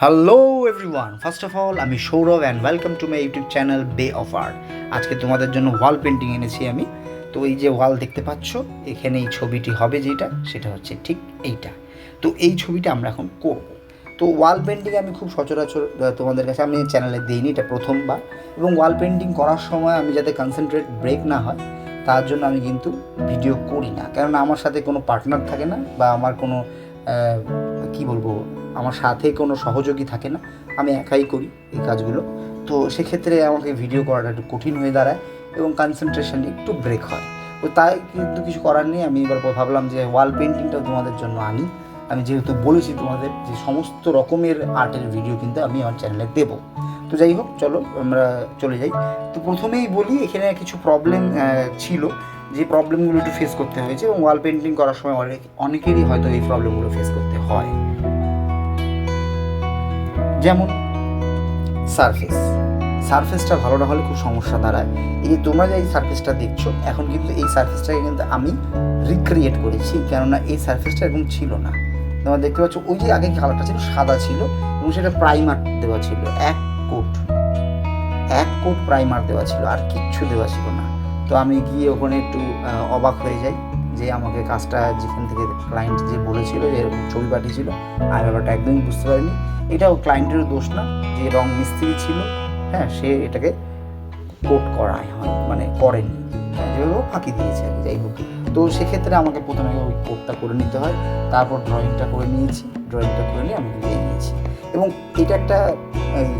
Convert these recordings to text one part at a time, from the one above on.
Hello everyone, first of all আমি Sourav and welcome to my YouTube channel Bay of Art. আজকে তোমাদের জন্য wall painting এনেছি আমি। তো এই যে ওয়াল দেখতে পাচ্ছ, এখানে এই ছবিটি হবে যেটা, সেটা হচ্ছে ঠিক এইটা। তো এই ছবিটা আমরা এখন করব। তো ওয়াল পেন্টিং আমি খুব সচরাচর তোমাদের কাছে আমি চ্যানেলে দিইনি, এটা প্রথমবার। এবং ওয়াল পেন্টিং করার সময় আমি যাতে কনসেন্ট্রেট ব্রেক না হয় তার জন্য আমি কিন্তু ভিডিও করি না, কেননা আমার সাথে কোনো পার্টনার থাকে না বা আমার কোনো কি বলবো, আমার সাথে কোনো সহযোগী থাকে না, আমি একাই করি এই কাজগুলো। তো সেক্ষেত্রে আমাকে ভিডিও করাটা একটু কঠিন হয়ে দাঁড়ায় এবং কনসেন্ট্রেশন একটু ব্রেক হয়। তো তাই কিন্তু কিছু করার নেই, আমি এবার ভাবলাম যে ওয়াল পেন্টিংটাও তোমাদের জন্য আনি। আমি যেহেতু বলেছি তোমাদের যে সমস্ত রকমের আর্টের ভিডিও কিন্তু আমি আমার চ্যানেলে দেবো। তো যাই হোক, চলো আমরা চলে যাই। তো প্রথমেই বলি, এখানে কিছু প্রবলেম ছিল, যে প্রবলেমগুলো একটু ফেস করতে হয়েছে এবং ওয়াল পেন্টিং করার সময় অনেকেরই হয়তো এই প্রবলেমগুলো ফেস করতে হয়। যেমন সারফেসটা ভালো না হলে খুব সমস্যা দাঁড়ায়। এই যে তোমরা যে এই সারফেসটা দেখছো, এখন কিন্তু এই সারফেসটাকে কিন্তু আমি রিক্রিয়েট করেছি, কেননা এই সারফেসটা এরকম ছিল না। তোমরা দেখতে পাচ্ছ, ওই যে আগে কালারটা ছিল সাদা ছিল এবং সেটা প্রাইমার দেওয়া ছিল, এক কোট প্রাইমার দেওয়া ছিল, আর কিচ্ছু দেওয়া ছিল না। তো আমি গিয়ে ওখানে একটু অবাক হয়ে যাই যে আমাকে কাজটা যেখান থেকে ক্লায়েন্ট যে বলেছিল যে এরকম ছবি পাঠিয়েছিল, আমি ব্যাপারটা একদমই বুঝতে পারিনি। এটাও ক্লায়েন্টেরও দোষ না, যে রং মিস্ত্রি ছিল, হ্যাঁ, সে এটাকে কোট করায় হয় মানে করেনি, যেভাবে ফাঁকি দিয়েছে আর কি। যাই হোক, তো সেক্ষেত্রে আমাকে প্রথমে ওই কোটটা করে নিতে হয়, তারপর ড্রয়িংটা করে নিয়েছি, ড্রয়িংটা করে নিয়ে আমি দিয়ে নিয়েছি। এবং এটা একটা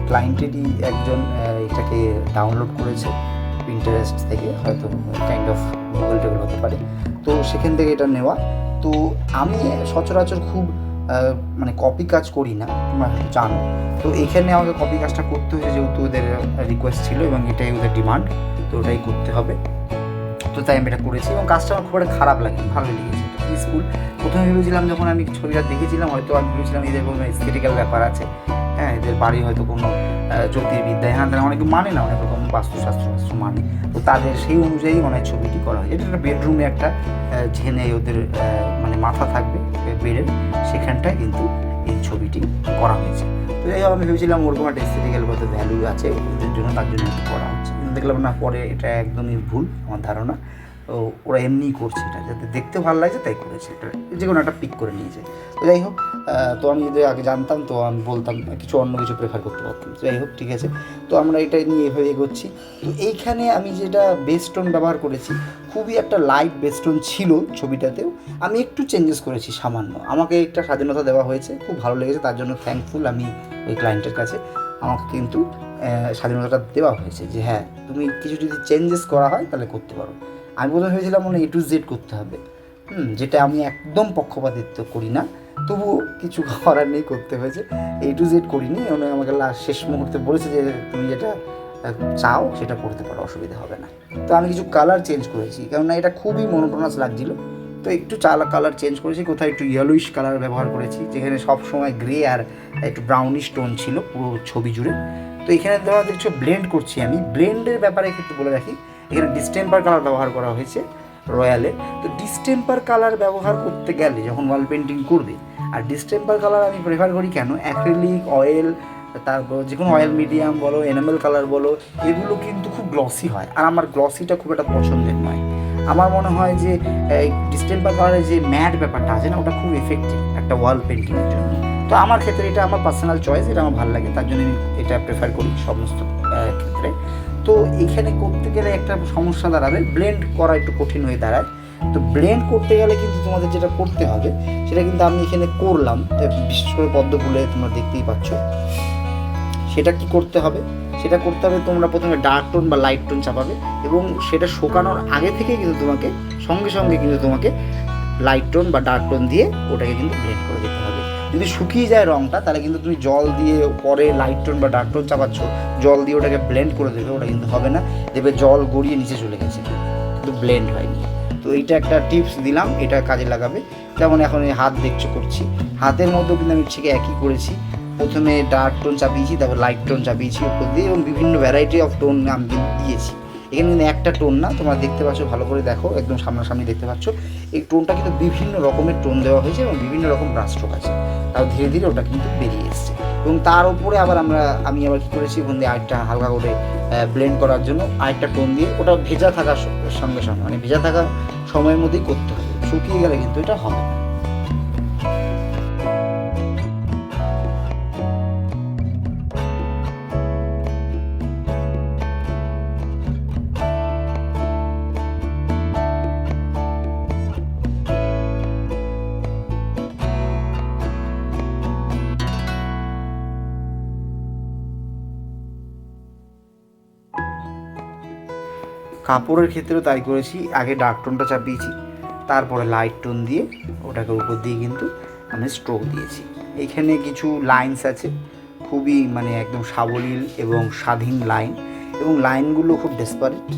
ক্লায়েন্টেরই একজন এটাকে ডাউনলোড করেছে পিন্টারেস্ট থেকে, হয়তো কাইন্ড অফ গুগল টেবল হতে পারে। তো সেখান থেকে এটা নেওয়া। তো আমি সচরাচর খুব মানে কপি কাজ করি না, তোমরা জানো। তো এখানে আমাকে কপি কাজটা করতে হয়েছে, যেহেতু ওদের রিকোয়েস্ট ছিল এবং এটাই ওদের ডিমান্ড, তো ওটাই করতে হবে। তো তাই আমি এটা করেছি এবং কাজটা আমার খুব একটা খারাপ লাগে, ভালোই লেগেছে, পিসফুল। প্রথমে ভেবেছিলাম, যখন আমি ছবিটা দেখেছিলাম, হয়তো আমি ভেবেছিলাম এদের কোনো এস্থেটিক্যাল ব্যাপার আছে, হ্যাঁ, এদের বাড়ি হয়তো কোনো জ্যোতির্বিদ্যায়, হ্যাঁ, তারা অনেকে মানে না, অনেক রকম বাস্তুশাস্ত্র মানে। তো তাদের সেই অনুযায়ী অনেক ছবিটি করা হয়েছে। এটা একটা বেডরুমে একটা যেখানে ওদের মানে মাথা থাকবে বেডের, সেখানটায় কিন্তু এই ছবিটি করা হয়েছে। তো যাই হোক, আমি ভেবেছিলাম ওরকম একটা এস্থেটিক্যাল কত ভ্যালু আছে ওদের জন্য, তার জন্য একটু করা হচ্ছে, কিন্তু দেখলাম না, পরে এটা একদমই ভুল আমার ধারণা। তো ওরা এমনিই করছে, এটা যাতে দেখতে ভালো লাগছে তাই করেছে, এটা যে কোনো একটা পিক করে নিয়েছে। তো যাই হোক, তো আমি যদি আগে জানতাম তো আমি বলতাম, কিছু অন্য কিছু প্রেফার করতে পারতাম। যাই হোক, ঠিক আছে। তো আমরা এটা নিয়ে এভাবে এগোচ্ছি। তো এইখানে আমি যেটা বেস্টোন ব্যবহার করেছি, খুবই একটা লাইট বেস্টোন ছিল ছবিটাতেও, আমি একটু চেঞ্জেস করেছি সামান্য। আমাকে একটা স্বাধীনতা দেওয়া হয়েছে, খুব ভালো লেগেছে, তার জন্য থ্যাঙ্কফুল আমি ওই ক্লায়েন্টের কাছে। আমাকে কিন্তু স্বাধীনতাটা দেওয়া হয়েছে যে হ্যাঁ, তুমি কিছু যদি চেঞ্জেস করা হয় তাহলে করতে পারো। আমি প্রথমে ভেবেছিলাম মানে A to Z করতে হবে, যেটা আমি একদম পক্ষপাতিত্ব করি না, তবুও কিছু করার নেই, করতে হয়েছে। A to Z করিনি, উনি আমাকে লাস্ট শেষ মুহূর্তে বলেছে যে তুমি যেটা চাও সেটা করতে পারো, অসুবিধা হবে না। তো আমি কিছু কালার চেঞ্জ করেছি, কেননা এটা খুবই মনোটোনাস লাগছিল। তো একটু কালার চেঞ্জ করেছি, কোথাও একটু ইয়েলোইশ কালার ব্যবহার করেছি, যেখানে সব সময় গ্রে আর একটু ব্রাউনিশ টোন ছিল পুরো ছবি জুড়ে। তো এখানে ধরো দেখছো ব্লেন্ড করছি, আমি ব্লেন্ডের ব্যাপারে একটু বলে রাখি, এখানে ডিস্টেম্পার কালার ব্যবহার করা হয়েছে রয়্যালে। তো ডিস্টেম্পার কালার ব্যবহার করতে গেলে যখন ওয়াল পেন্টিং করবে, আর ডিস্টেম্পার কালার আমি প্রেফার করি কেন, অ্যাক্রিলিক, অয়েল, তারপর যে কোনো অয়েল মিডিয়াম বলো, এনামেল কালার বলো, এগুলো কিন্তু খুব গ্লসি হয়, আর আমার গ্লসিটা খুব একটা পছন্দের নয়। আমার মনে হয় যে এই ডিস্টেম্পার কালারের যে ম্যাট ব্যাপারটা আছে না, ওটা খুব এফেক্টিভ একটা ওয়াল পেন্টিংয়ের জন্য। তো আমার ক্ষেত্রে এটা আমার পার্সোনাল চয়েস, এটা আমার ভালো লাগে, তার জন্য আমি এটা প্রেফার করি সমস্ত ক্ষেত্রে। তো এইখানে করতে গেলে একটা সমস্যা দাঁড়াবে, ব্লেন্ড করা একটু কঠিন হয়ে দাঁড়ায়। তো ব্লেন্ড করতে গেলে কিন্তু তোমাদের যেটা করতে হবে, সেটা কিন্তু আমি এখানে করলাম, বিশেষ করে পদ্মফুলে তোমরা দেখতেই পাচ্ছ। সেটা কি করতে হবে, সেটা করতে হবে, তোমরা প্রথমে ডার্ক টোন বা লাইট টোন চাপাবে এবং সেটা শুকানোর আগে থেকে কিন্তু তোমাকে সঙ্গে সঙ্গে কিন্তু তোমাকে লাইট টোন বা ডার্ক টোন দিয়ে ওটাকে কিন্তু ব্লেন্ড করে দিতে হবে। যদি শুকিয়ে যায় রঙটা, তাহলে কিন্তু তুমি জল দিয়ে পরে লাইট টোন বা ডার্ক টোন চাপাচ্ছ, জল দিয়ে ওটাকে ব্লেন্ড করে দেবে, ওটা কিন্তু হবে না, দেখবে জল গড়িয়ে নিচে চলে গেছে, কিন্তু ব্লেন্ড হয়নি। তো এইটা একটা টিপস দিলাম, এটা কাজে লাগাবে। যেমন এখন এই হাত দেখছো করছি, হাতের মধ্যেও কিন্তু আমি ঠিক একই করেছি, প্রথমে ডার্ক টোন চাপিয়েছি, তারপর লাইট টোন চাপিয়েছি উপর দিয়ে, এবং বিভিন্ন ভ্যারাইটি অফ টোন আমি কিন্তু দিয়েছি। এখানে কিন্তু একটা টোন না, তোমরা দেখতে পাচ্ছ, ভালো করে দেখো, একদম সামনাসামনি দেখতে পাচ্ছ, এই টোনটা কিন্তু বিভিন্ন রকমের টোন দেওয়া হয়েছে এবং বিভিন্ন রকম ব্রাশ স্ট্রোক আছে, তাও ধীরে ধীরে ওটা কিন্তু বেরিয়ে এসছে। এবং তার উপরে আবার আমি আবার কী করেছি, ওখান দিয়ে আরেকটা হালকা করে ব্লেন্ড করার জন্য আরেকটা টোন দিয়ে, ওটা ভেজা থাকার সঙ্গে সঙ্গে, মানে ভেজা থাকার সময়ের মধ্যেই করতে হবে, শুকিয়ে গেলে কিন্তু এটা হবে না। কাপড়ের ক্ষেত্রেও তাই করেছি, আগে ডার্ক টোনটা চাপিয়েছি, তারপরে লাইট টোন দিয়ে ওটাকে উপর দিয়ে কিন্তু আমি স্ট্রোক দিয়েছি। এইখানে কিছু লাইন্স আছে, খুবই মানে একদম সাবলীল এবং স্বাধীন লাইন, এবং লাইনগুলো খুব ডেসপারেট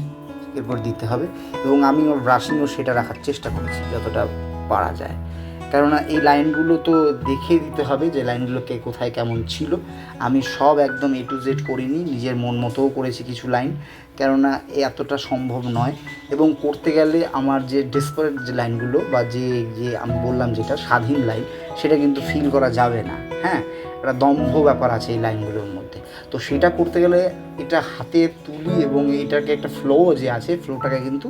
এরপর দিতে হবে। এবং আমি ওর ব্রাশিংও সেটা রাখার চেষ্টা করেছি যতটা পারা যায়, কেননা এই লাইনগুলো তো দেখিয়ে দিতে হবে যে লাইনগুলোকে কোথায় কেমন ছিল। আমি সব একদম A to Z করিনি, নিজের মন মতোও করেছি কিছু লাইন, কেননা এতটা সম্ভব নয়। এবং করতে গেলে আমার যে ডেসপারেট যে লাইনগুলো বা যে যে আমি বললাম যেটা স্বাধীন লাইন, সেটা কিন্তু ফিল করা যাবে না। হ্যাঁ, একটা দম্ভ ব্যাপার আছে এই লাইনগুলোর মধ্যে। তো সেটা করতে গেলে এটা হাতে তুলি এবং এটাকে একটা ফ্লো যে আছে, ফ্লোটাকে কিন্তু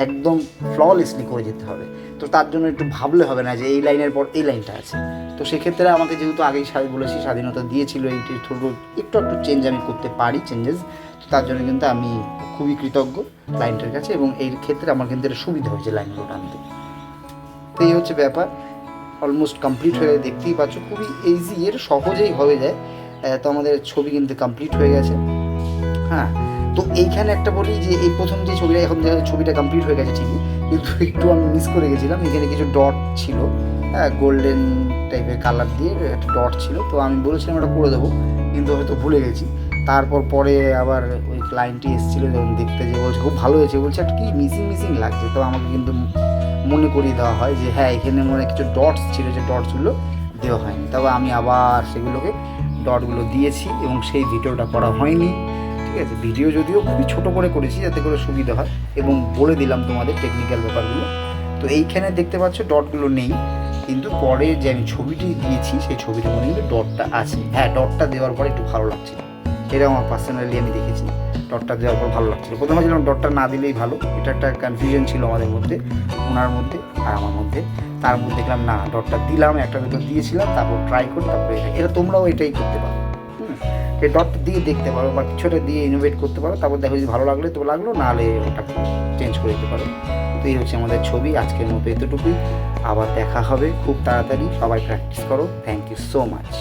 একদম ফ্ললেসলি করে যেতে হবে। তো তার জন্য একটু ভাবলে হবে না যে এই লাইনের পর এই লাইনটা আছে। তো সেক্ষেত্রে আমাকে যেহেতু আগেই বলেছি স্বাধীনতা দিয়েছিল, এইটি একটু একটু চেঞ্জ আমি করতে পারি, চেঞ্জেস। তো তার জন্য কিন্তু আমি খুবই কৃতজ্ঞ লাইনটার কাছে, এবং এই ক্ষেত্রে আমার কিন্তু এটা সুবিধা হয়েছে লাইনগুলো টানতে। তো এই হচ্ছে ব্যাপার, অলমোস্ট কমপ্লিট হয়ে দেখতেই পাচ্ছ, খুবই ইজি, এর সহজেই হয়ে যায়। তো আমাদের ছবি কিন্তু কমপ্লিট হয়ে গেছে। হ্যাঁ, তো এইখানে একটা বলি যে এই প্রথম যে ছবিটা, এখন যে ছবিটা কমপ্লিট হয়ে গেছে ঠিকই, কিন্তু একটু আমি মিস করে গেছিলাম, এখানে কিছু ডট ছিল, হ্যাঁ, গোল্ডেন টাইপের কালার দিয়ে একটা ডট ছিল। তো আমি বলেছিলাম ওটা করে দেবো, কিন্তু হয়তো ভুলে গেছি। তারপর পরে আবার ওই ক্লায়েন্টটি এসেছিলো, যখন দেখতে যে বলছে খুব ভালো হয়েছে, বলছে একটা কি মিসিং লাগছে। তো আমাকে কিন্তু মনে করিয়ে দেওয়া হয় যে হ্যাঁ, এখানে মনে কিছু ডটস ছিল, যে ডটসগুলো দেওয়া হয়নি। তবে আমি আবার সেগুলোকে ডটগুলো দিয়েছি, এবং সেই ভিডিওটা করা হয়নি। ঠিক আছে, ভিডিও যদিও খুবই ছোটো করে করেছি যাতে করে সুবিধা হয়, এবং বলে দিলাম তোমাদের টেকনিক্যাল ব্যাপারগুলো। তো এইখানে দেখতে পাচ্ছ ডটগুলো নেই, কিন্তু পরে যে আমি ছবিটি দিয়েছি সেই ছবিটার মধ্যে কিন্তু ডটটা আছে। হ্যাঁ, ডটটা দেওয়ার পরে একটু ভালো লাগছিল, এটা আমার পার্সোনালি আমি দেখেছি। ডটটা দেওয়ার পর ভালো লাগছিলো। প্রথমে ভাবছিলাম ডটটা না দিলেই ভালো, এটা একটা কনফিউশন ছিল আমাদের মধ্যে, ওনার মধ্যে আর আমার মধ্যে। তার মধ্যে দেখলাম না, ডটটা দিলাম, একটা দুটো দিয়েছিলাম, তারপর ট্রাই করি, তারপরে এটা তোমরাও এটাই করতে পারো। এই ডট দিয়ে দেখতে পারো বা কিছুটা দিয়ে ইনোভেট করতে পারো, তারপর দেখো যদি ভালো লাগলে তো লাগলো, নাহলে ওটা চেঞ্জ করে দিতে পারো। তো এই হচ্ছে আমাদের ছবি, আজকের মতো এতটুকুই। আবার দেখা হবে খুব তাড়াতাড়ি, সবাই প্র্যাকটিস করো। Thank you so much.